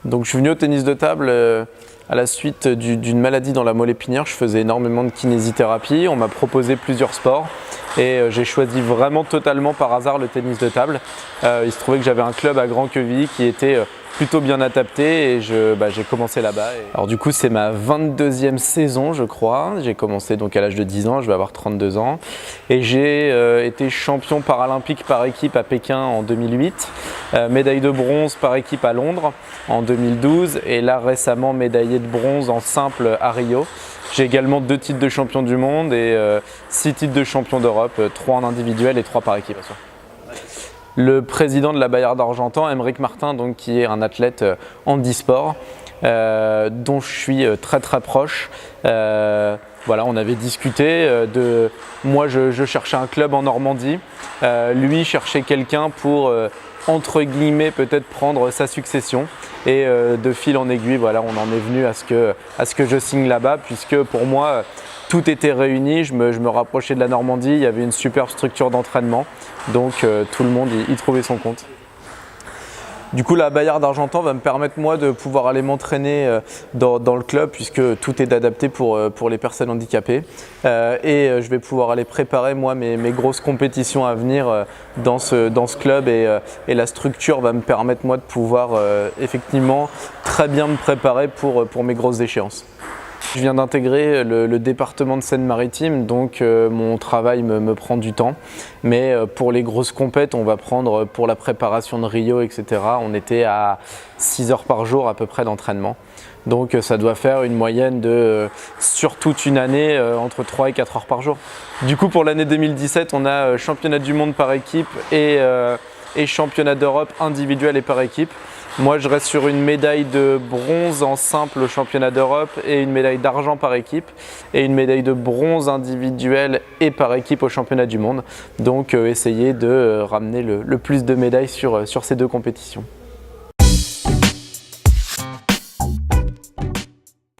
Donc je suis venu au tennis de table à la suite d'une maladie dans la moelle épinière. Je faisais énormément de kinésithérapie, on m'a proposé plusieurs sports et j'ai choisi vraiment totalement par hasard le tennis de table. Il se trouvait que j'avais un club à Grand-Quevilly qui était plutôt bien adapté et j'ai commencé là-bas. Alors du coup c'est ma 22e saison je crois, j'ai commencé donc à l'âge de 10 ans, je vais avoir 32 ans et j'ai été champion paralympique par équipe à Pékin en 2008, médaille de bronze par équipe à Londres en 2012 et là récemment médaillé de bronze en simple à Rio. J'ai également 2 titres de champion du monde et 6 titres de champion d'Europe, 3 en individuel et 3 par équipe. Le président de la Bayard d'Argentan, Aymeric Martin, donc, qui est un athlète handisport, dont je suis très proche. Voilà, on avait discuté moi je cherchais un club en Normandie, lui cherchait quelqu'un pour entre guillemets peut-être prendre sa succession et de fil en aiguille voilà, on en est venu à ce que je signe là-bas puisque pour moi tout était réuni, je me rapprochais de la Normandie, il y avait une superbe structure d'entraînement donc tout le monde y trouvait son compte. Du coup, la Bayard d'Argentan va me permettre moi de pouvoir aller m'entraîner dans le club puisque tout est adapté pour les personnes handicapées et je vais pouvoir aller préparer moi mes grosses compétitions à venir dans ce club et la structure va me permettre moi de pouvoir effectivement très bien me préparer pour mes grosses échéances. Je viens d'intégrer le département de Seine-Maritime, donc mon travail me prend du temps. Mais pour les grosses compètes, on va prendre pour la préparation de Rio, etc. On était à 6 heures par jour à peu près d'entraînement. Donc ça doit faire une moyenne de, sur toute une année, entre 3 et 4 heures par jour. Du coup pour l'année 2017, on a championnat du monde par équipe et championnat d'Europe individuel et par équipe. Moi, je reste sur une médaille de bronze en simple au championnat d'Europe et une médaille d'argent par équipe et une médaille de bronze individuelle et par équipe au championnat du monde. Donc, essayer de ramener le plus de médailles sur ces 2 compétitions.